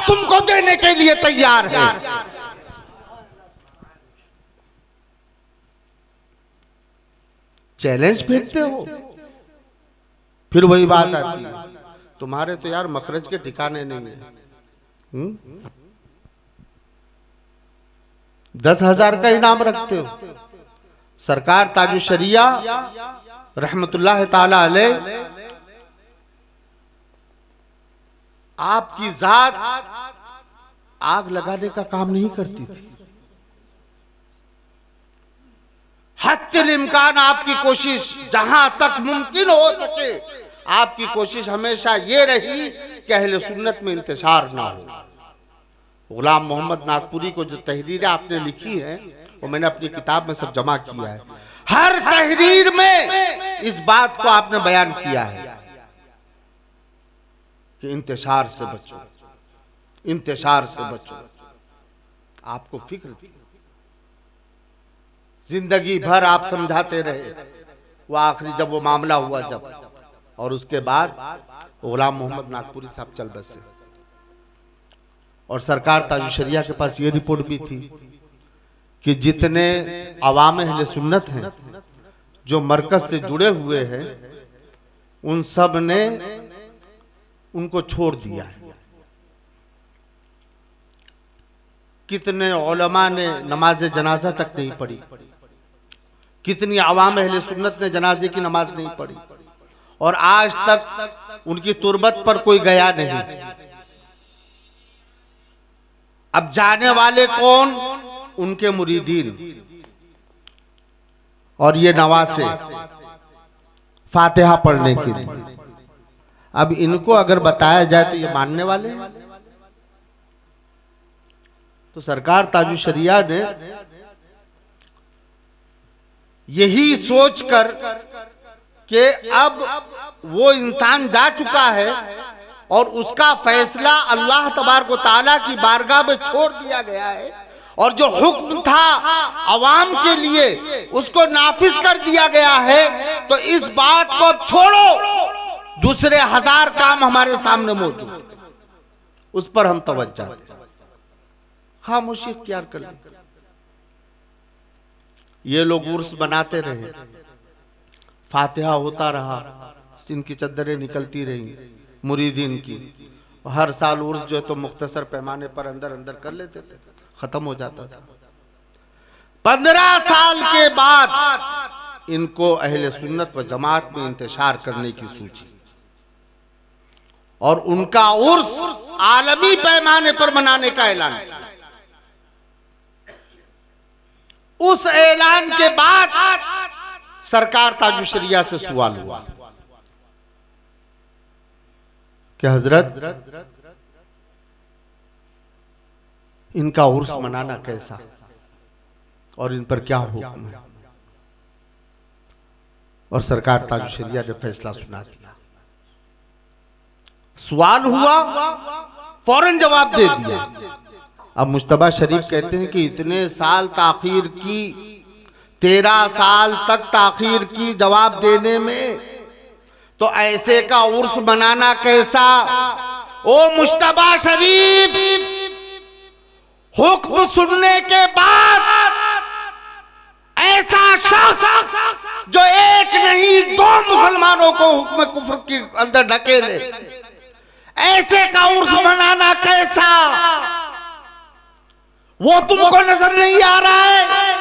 तुमको देने के लिए तैयार है। चैलेंज फेंकते हो, फिर वही बात आती है, तुम्हारे तो यार मखरज के ठिकाने नहीं है। 10,000 का इनाम रखते हो, सरकार ताजुशरिया रहमतुल्लाह ताला अलैह आपकी जात आग लगाने का काम नहीं करती थी। हत्तिल इम्कान आपकी कोशिश जहां तक मुमकिन हो सके, आपकी कोशिश हमेशा ये रही कि अहले सुन्नत में इंतशार ना हो। गुलाम मोहम्मद नागपुरी को जो तहरीरें आपने लिखी है वो मैंने अपनी किताब में सब जमा किया है। हर तहरीर में इस बात को आपने बयान किया है कि इंतशार से बचो, इंतशार से बचो। आपको फिक्र थी, जिंदगी भर आप समझाते रहे, वो आखिरी जब वो मामला हुआ जब, और उसके बाद गुलाम मोहम्मद नागपुरी साहब चल बसे। और सरकार ताजुशरिया के पास ये रिपोर्ट भी थी कि जितने अवाम अहले सुन्नत हैं जो मरकज से जुड़े हुए हैं, उन सब ने उनको छोड़ दिया है। कितने उलमा ने नमाज जनाजा तक नहीं पढ़ी, कितनी अवाम अहले सुन्नत ने जनाजे की नमाज नहीं पढ़ी, और आज तक उनकी तुरबत पर कोई गया नहीं। अब जाने वाले कौन? उनके मुरीदीन और ये नवासे फातिहा पढ़ने के लिए। अब इनको अगर बताया जाए तो ये मानने वाले हैं। तो सरकार ताजुशरिया ने यही सोचकर कि अब वो इंसान जा चुका है और उसका फैसला अल्लाह तबारक व तआला की बारगाह में छोड़ दिया गया है, और जो हुक्म था अवाम के लिए उसको नाफिज कर दिया गया है, तो इस बात को छोड़ो, दूसरे 1000 काम हमारे सामने मौजूद है, उस पर हम तवज्जो दें, खामोशी इख्तियार कर लें। ये लोग उर्स बनाते रहे, फातिहा होता रहा, इनकी चद्दरें निकलती रही मुरीदीन की। हर साल उर्स जो है तो मुख्तसर पैमाने पर अंदर अंदर कर लेते थे, खत्म हो जाता था। 15 साल के बाद इनको अहले सुन्नत व जमात में इंतशार करने की सूची, और उनका उर्स आलमी पैमाने पर मनाने का ऐलान। उस ऐलान के बाद सरकार ताजुशरिया से सवाल हुआ कि हजरत इनका उर्स मनाना कैसा और इन पर क्या हुक्म है। और सरकार ताजुशरिया ने फैसला सुना दिया। सवाल हुआ, फौरन जवाब दे दिया। अब मुश्तबा शरीफ कहते हैं कि इतने साल ताखीर की, 13 साल तक ताखीर की जवाब देने में, तो ऐसे का उर्स मनाना कैसा। ओ मुश्तबा शरीफ, हुक्म सुनने के बाद ऐसा शख्स जो एक नहीं 2 मुसलमानों को हुक्म कुफ्र के अंदर ढकेले, ऐसे का उर्स मनाना कैसा। वो तुमको नजर नहीं आ रहा है,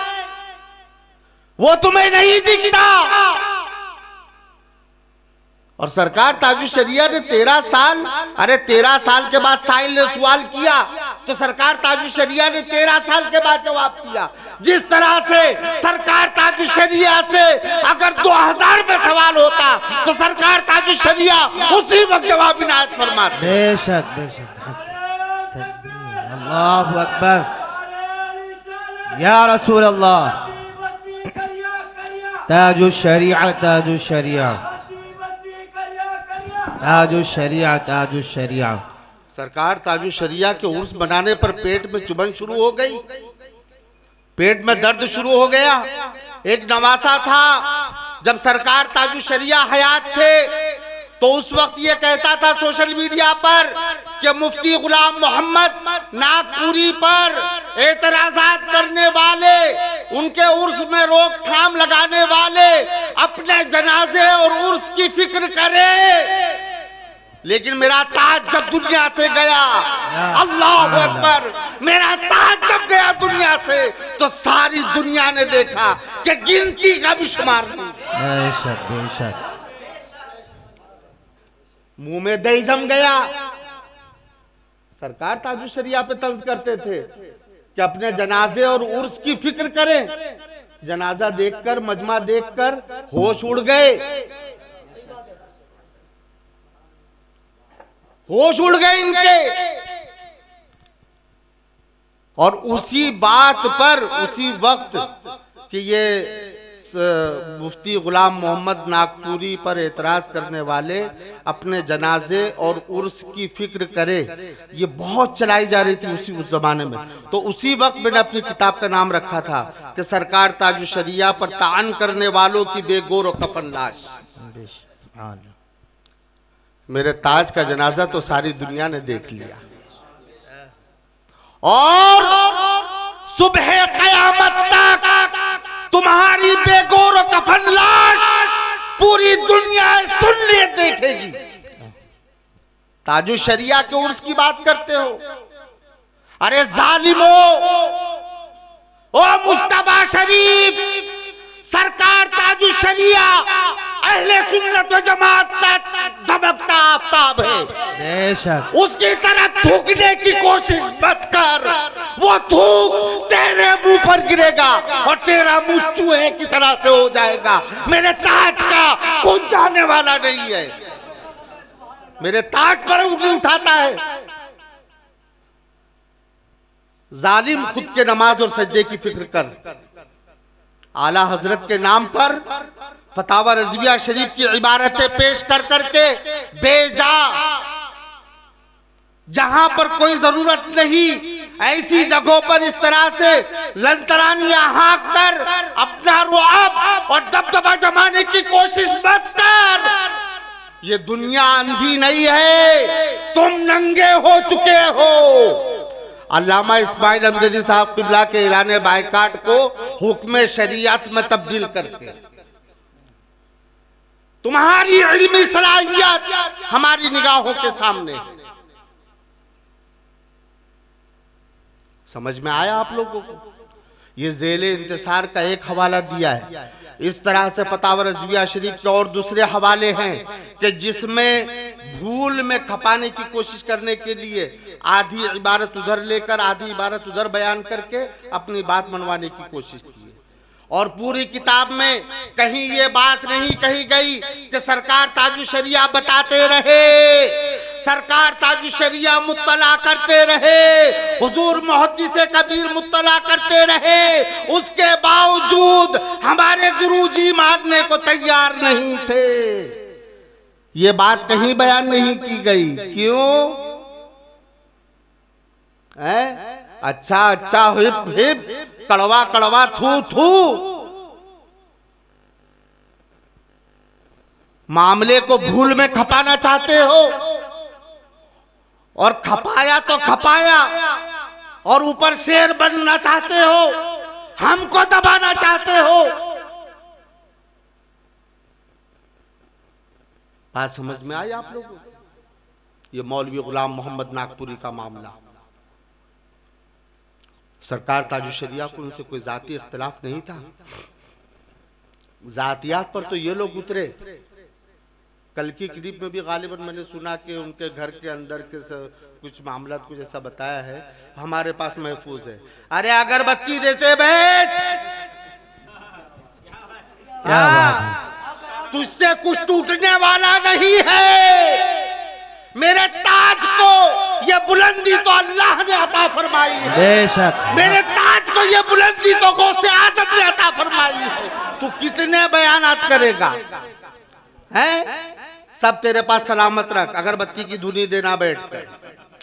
वो तुम्हें नहीं दिखता। और सरकार ताजुशरिया ने 13 साल, अरे 13 साल के बाद साहिल ने सवाल किया तो सरकार ताजुशरिया ने 13 साल के बाद जवाब दिया। जिस तरह से सरकार ताजुशरिया से अगर 2000 में सवाल होता तो सरकार ताजुशरिया उसी वक्त जवाब इनायत फरमाते। बेशक बेशक, अल्लाहु अकबर, या रसूल अल्लाह, ताजुशरिया ताजुशरिया ताजुशरिया ताजुशरिया। सरकार ताजुशरिया के उर्स बनाने पर पेट में चुभन शुरू हो गई, पेट में दर्द शुरू हो गया। एक नवासा था, जब सरकार ताजुशरिया हयात थे तो उस वक्त ये कहता था सोशल मीडिया पर कि मुफ्ती गुलाम मोहम्मद नागपुरी पर एतराजात करने वाले, उनके उर्स में रोकथाम लगाने वाले अपने जनाजे और उर्स की फिक्र करें। लेकिन मेरा ताज जब दुनिया से गया, अल्लाह अकबर, मेरा ताज जब गया दुनिया से तो सारी दुनिया ने देखा कि गिनती का भी शुमार नहीं। बेशक बेशक। मुंह में दही जम गया। सरकार ताजुल शरिया पे तंज करते थे कि अपने जनाजे और उर्स की फिक्र करें। जनाजा देखकर, मजमा देखकर होश उड़ गए, होश उड़ गए इनके। और उसी बात पर, उसी वक्त कि ये मुफ्ती गुलाम मोहम्मद नागपुरी पर एतराज करने वाले अपने जनाजे और उर्स की फिक्र करे, ये बहुत चलाई जा रही थी उस जमाने में। तो उसी वक्त मैंने अपनी किताब का नाम रखा था कि सरकार ताजुल शरिया पर तान करने वालों की बेगौर और कफन लाश। मेरे ताज का जनाजा तो सारी दुनिया ने देख लिया और सुबह कयामत तक तुम्हारी बेगौर और कफन लाश पूरी दुनिया सुन ले देखेगी। ताजुल शरिया के उर्स की बात करते हो? अरे जालिमो, ओ मुस्तफा शरीफ, सरकार ताजुल शरिया अहले सुन्नत व जमात तक धमकता आफ्ताब है। बेशक। उसकी तरफ थूकने की कोशिश मत कर, वो थूक तेरे मुंह पर गिरेगा और तेरा मुंह चूहे की तरह से हो जाएगा। मेरे ताज का कुछ जाने वाला नहीं है। मेरे ताज पर उंगली उठाता है। जालिम, खुद के नमाज और सजदे की फिक्र कर। आला हजरत के नाम पर फतावा रज़विया शरीफ की इबारतें पेश कर करके बेजा, जहां पर कोई जरूरत नहीं, ऐसी जगहों पर इस तरह से लंतरानियां हाँक कर अपना रुआब और दबदबा जमाने की कोशिश मत कर। ये दुनिया अंधी नहीं है, तुम नंगे हो चुके हो। अल्लामा इस्माइल अमजदी साहब किबला के ऐलान बायकाट को हुक्म शरीयत में तब्दील करके तुम्हारी इल्मी सलाहियत हमारी निगाहों के सामने। समझ में आया आप लोगों को? ये ज़ेले इंतसार का एक हवाला दिया है। इस तरह से फतावा रज़विया शरीफ के और दूसरे हवाले हैं कि जिसमें भूल में खपाने की कोशिश करने के लिए आधी इबारत उधर लेकर आधी इबारत उधर बयान करके अपनी बात मनवाने की कोशिश की है। और पूरी किताब में कहीं ये बात नहीं कही गई कि सरकार ताजुल शरिया बताते रहे, सरकार ताजुल शरिया मुत्तला करते रहे, हुजूर मुहद्दिस कबीर मुत्तला करते रहे, उसके बावजूद हमारे गुरुजी मानने को तैयार नहीं थे। ये बात कहीं बयान नहीं की गई। क्यों? अच्छा अच्छा, हिप हिप, कड़वा कड़वा, थू थू। मामले को भूल में खपाना चाहते हो और खपाया तो खपाया, और ऊपर शेर बनना चाहते हो, हमको दबाना चाहते हो। बात समझ में आई आप लोगों को? ये मौलवी गुलाम मोहम्मद नागपुरी का मामला। सरकार ताजुल शरिया को उनसे कोई जाती इख्तिलाफ नहीं था। जातियात पर तो ये लोग उतरे। कल की क्लिप में भी गालिबन मैंने सुना कि उनके घर के अंदर के कुछ मामला कुछ ऐसा बताया है, हमारे पास महफूज है। अरे अगरबत्ती देते बैठ, तुझसे कुछ टूटने वाला नहीं है। मेरे ताज को ये बुलंदी तो अल्लाह ने अता फरमाई है। बेशक। मेरे ताज को ये बुलंदी तो गौसे आज़म ने अता फरमाई है। तू कितने बयानात करेगा? हैं? सब तेरे पास सलामत रख, अगरबत्ती की धुनी देना बैठकर।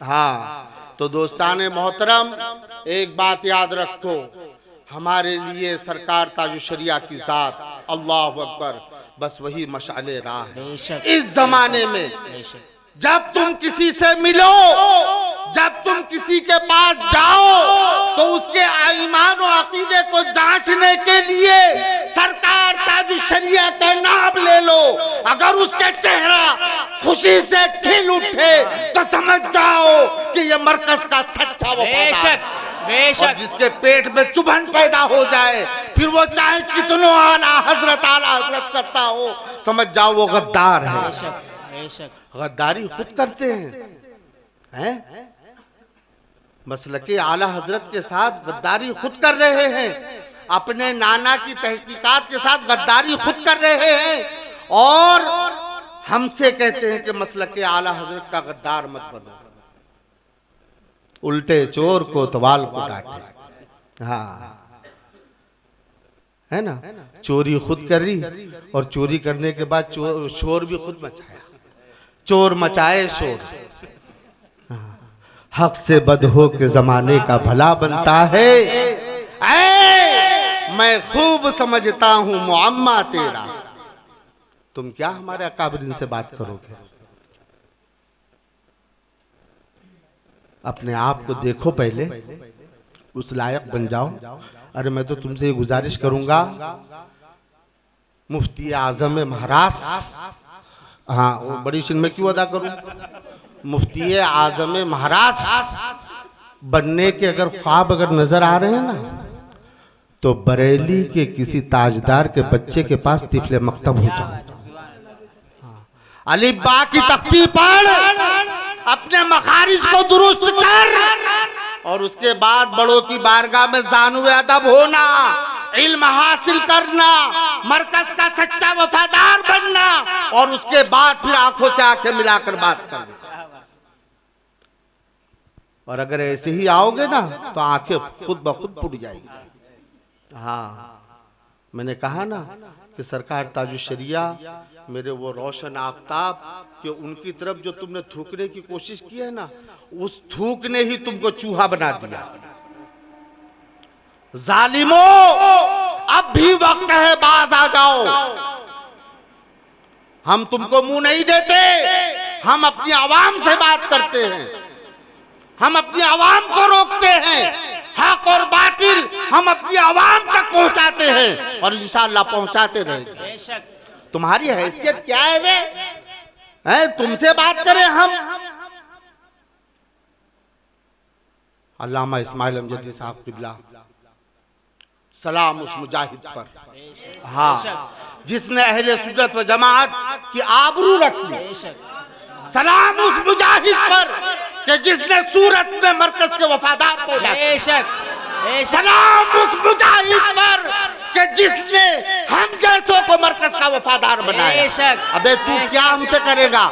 हाँ, तो दोस्ताने मोहतरम, एक बात याद रखो, हमारे लिए सरकार ताजुल शरिया की जात, अल्लाह अकबर, बस वही मशाले राह है। इस जमाने में जब तुम किसी से मिलो, जब तुम किसी के पास जाओ, तो उसके ईमान और अकीदे को जांचने के लिए सरकार ताजुल शरिया का नाम ले लो। अगर उसके चेहरा खुशी से खिल उठे तो समझ जाओ कि ये मरकज का सच्चा वफादार। और जिसके पेट में चुभन पैदा हो जाए, फिर वो चाहे कितनों आला हजरत करता हो, समझ जाओ वो गद्दार है। गद्दारी खुद करते हैं? मसलके आला हजरत के साथ गद्दारी खुद कर रहे हैं, अपने नाना की तहकीकात के साथ गद्दारी खुद कर रहे हैं, और हमसे कहते हैं कि मसलके आला हजरत का गद्दार मत बनो। उल्टे चोर को तवाल को डांटे। हाँ, है ना? चोरी खुद करी और चोरी करने के बाद शोर भी खुद मचाया। चोर मचाए शोर। हक से बद हो के जमाने का भला बनता है। मैं खूब समझता हूं मुअम्मा तेरा, तुम क्या हमारे अकाबरीन से बात करोगे? अपने आप को देखो, पहले उस लायक बन जाओ। अरे मैं तो तुमसे ये गुजारिश करूंगा, मुफ्ती आजम महाराष्ट्र, हाँ वो बड़ी शिन में क्यों अदा करूं, मुफ्ती आजम महाराष्ट्र बनने के अगर ख्वाब अगर नजर आ रहे हैं ना, तो बरेली के किसी ताजदार के बच्चे के पास तिफले मकतब हो जाओ, अली बा की तख्ती पढ़, अपने मखारिज को दुरुस्त कर, और उसके बाद बड़ों की बारगाह में जानुए अदब होना, इल्म हासिल करना, मरकज का सच्चा वफादार बनना, और उसके बाद फिर आंखों से आंखें मिलाकर बात करना। और अगर ऐसे ही आओगे ना तो आंखें खुद ब खुद फूट जाएगी। हाँ, मैंने कहा ना कि सरकार ताजुशरिया मेरे वो रोशन आफताब, कि उनकी तरफ जो तुमने थूकने की कोशिश की है ना, उस थूक ने ही तुमको चूहा बना दिया। जालिमों, अब भी वक्त है, बाज आ जाओ। हम तुमको मुंह नहीं देते, हम अपनी आवाम से बात करते हैं, हम अपनी आवाम को रोकते हैं, हक और बातिल हम अपनी आवाम तक पहुंचाते हैं, और इंशाअल्लाह पहुंचाते रहेंगे। तुम्हारी हैसियत क्या है वे? तुमसे बात करें हम? अल्लामा इस्माइल अमजदी साहब किबला, सलाम उस मुजाहिद पर, हाँ, जिसने अहले सुन्नत व जमात की आबरू रखी। सलाम उस मुजाहिद पर कि जिसने सूरत में मरकज के वफादार पैदा किए। सलाम उस मुजाहिद पर कि जिसने हम जैसों को मरकज का वफादार बनाया। अबे तू क्या हमसे करेगा?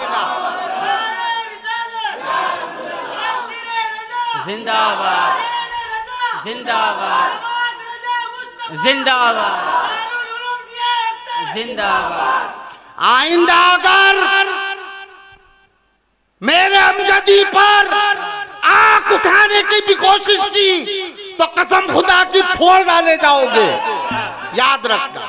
जिंदाबाद, जिंदाबाद, जिंदाबाद, जिंदाबाद। आइंदा अगर मेरे अमजदी पर आंख उठाने की भी कोशिश की तो कसम खुदा की फोड़ डाले जाओगे, याद रखना।